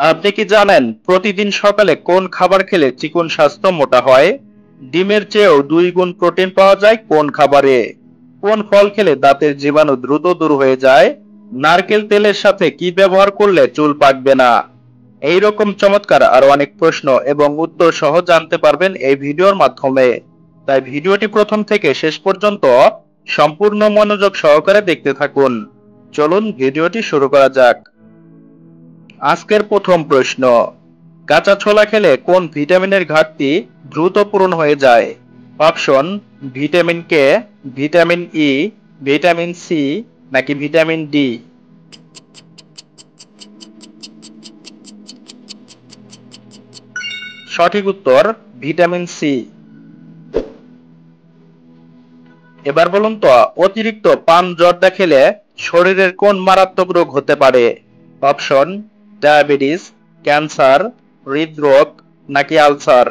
আপনি কি জানেন প্রতিদিন সকালে কোন খাবার খেলে চিকন স্বাস্থ্য মোটা হয়? ডিমের চেয়েও 2 গুণ প্রোটিন পাওয়া যায় কোন খাবারে? কোন ফল খেলে দাঁতের জীবাণু দ্রুত দূর হয়ে যায়? নারকেল তেলের সাথে কি ব্যবহার করলে চুল পাকবে না? এই রকম চমৎকার আরো অনেক প্রশ্ন এবং উত্তর সহ জানতে পারবেন এই ভিডিওর মাধ্যমে। তাই ভিডিওটি প্রথম থেকে শেষ পর্যন্ত সম্পূর্ণ মনোযোগ সহকারে দেখতে থাকুন। চলুন ভিডিওটি শুরু করা যাক। আজকের প্রথম প্রশ্ন, কাঁচা ছোলা খেলে কোন ভিটামিনের ঘাটতি দ্রুত পূরণ হয়ে যায়? Option: vitamin K, vitamin E, vitamin C নাকি ভিটামিন ডি? সঠিক উত্তর ভিটামিন সি। এবার বলুন তো, অতিরিক্ত পান জর্দা খেলে শরীরের কোন মারাত্মক রোগ হতে পারে? অপশন: ডায়াবেটিস, ক্যান্সার, হৃদরোগ নাকি আলসার?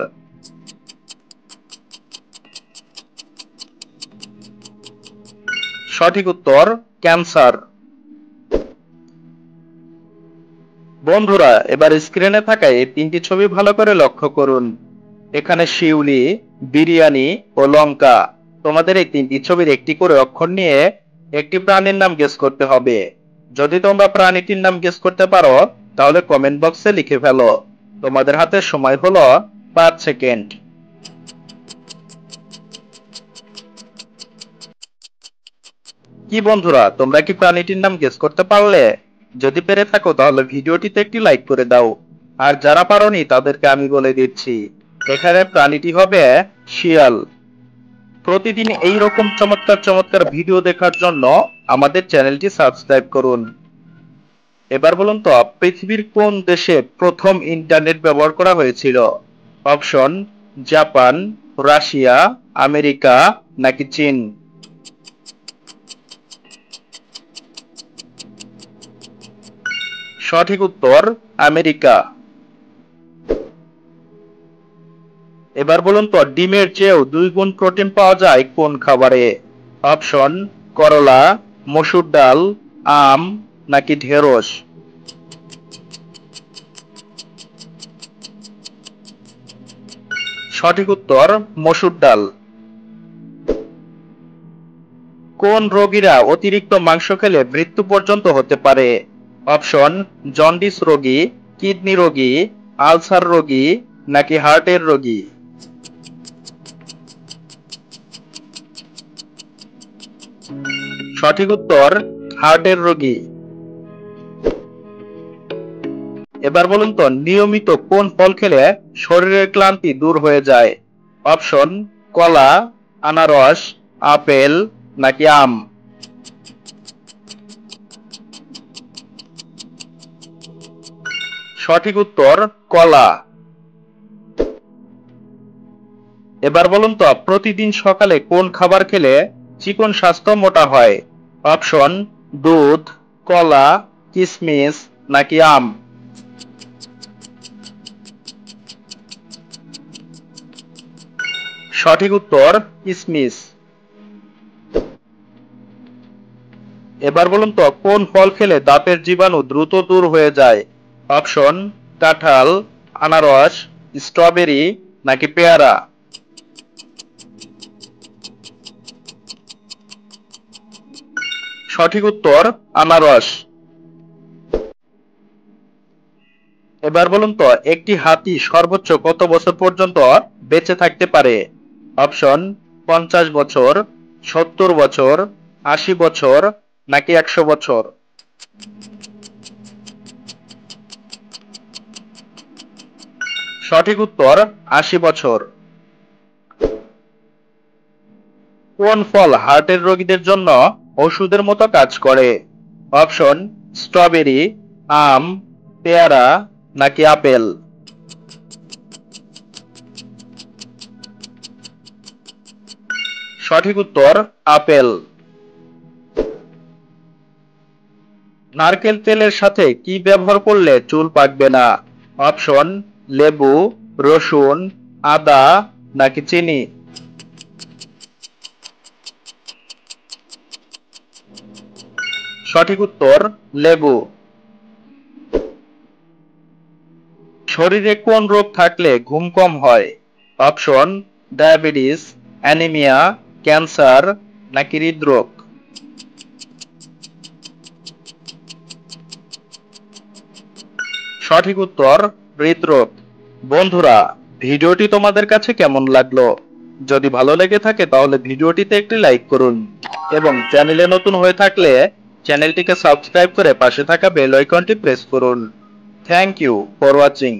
সঠিক উত্তর ক্যান্সার। বন্ধুরা, এবার স্ক্রিনে থাকা এই 3টি ছবি ভালো করে লক্ষ্য করুন। এখানে শিউলি, বিরিয়ানি ও লঙ্কা। তোমাদের এই 3টি ছবির একটি করে অক্ষর নিয়ে একটি প্রাণীর নাম গেস করতে হবে। যদি তোমরা প্রাণীটির নাম গেস করতে পারো তাহলে কমেন্ট বক্সে লিখে ফেলো। তোমাদের হাতে সময় হলো 5 সেকেন্ড। কি বন্ধুরা, তোমরা কি প্রাণীটির নাম গেস করতে পারলে? যদি পেরে থাকো তাহলে ভিডিওটিতে একটি লাইক করে দাও। আর যারা পারোনি তাদেরকে আমি বলে দিচ্ছি, এখানে প্রাণীটি হবে শিয়াল। প্রতিদিন এই রকম চমৎকার চমৎকার ভিডিও দেখার জন্য আমাদের চ্যানেলটি সাবস্ক্রাইব করুন। এবার বলুন তো, পৃথিবীর কোন দেশে প্রথম ইন্টারনেট ব্যবহার করা হয়েছিল? অপশন: জাপান, রাশিয়া, আমেরিকা নাকি চীন? সঠিক উত্তর আমেরিকা। এবার বলুন তো, ডিমের চেয়েও 2 গুণ প্রোটিন পাওয়া যায় কোন খাবারে? অপশন: করলা, মসুর ডাল, আম নাকি ঢেঁড়স? সঠিক উত্তর মসুর ডাল। কোন রোগীরা অতিরিক্ত মাংস খেলে মৃত্যু পর্যন্ত হতে পারে? অপশন: জন্ডিস রোগী, কিডনি রোগী, আলসার রোগী নাকি হার্টের রোগী? সঠিক উত্তর হার্টের রোগী। এবার বলুন তো, নিয়মিত কোন ফল খেলে শরীরের ক্লান্তি দূর হয়ে যায়? অপশন: কলা, আনারস, আপেল নাকি আম? সঠিক উত্তর কলা। এবার বলুন তো, প্রতিদিন সকালে কোন খাবার খেলে চিকন স্বাস্থ্য মোটা হয়? অপশন: দুধ, কলা, কিশমিশ নাকি আম? সঠিক উত্তর কিশমিশ। এবার বলুন তো, কোন ফল খেলে দাঁতের জীবাণু দ্রুত দূর হয়ে যায়? অপশন: কাঁঠাল, আনারস, স্ট্রবেরি নাকি পেয়ারা? সঠিক উত্তর আনারস। এবার বলুন তো, একটি হাতি সর্বোচ্চ কত বছর পর্যন্ত বেঁচে থাকতে পারে? অপশন: 50 বছর, 70 বছর, 80 বছর নাকি 100 বছর? সঠিক উত্তর 80 বছর। কোন ফল হার্টের রোগীদের জন্য ওষুধের মতো কাজ করে? অপশন: স্ট্রবেরি, আম, পেয়ারা নাকি আপেল? সঠিক উত্তর আপেল। নারকেল তেলের সাথে কি ব্যবহার করলে চুল পাকবে না? অপশন: লেবু, রসুন, আদা নাকি চিনি? সঠিক উত্তর লেবু। শরীরে কোন রোগ থাকলে ঘুম কম হয়? অপশন: ডায়াবেটিস, অ্যানিমিয়া, ক্যান্সার নাকি হৃদরোগ। সঠিক উত্তর হৃদরোগ। বন্ধুরা, ভিডিওটি তোমাদের কাছে কেমন লাগলো? যদি ভালো লেগে থাকে তাহলে ভিডিওটিতে একটি লাইক করুন এবং চ্যানেলে নতুন হয়ে থাকলে চ্যানেলটিকে সাবস্ক্রাইব করে পাশে থাকা বেল আইকনটি প্রেস করুন। Thank you for watching.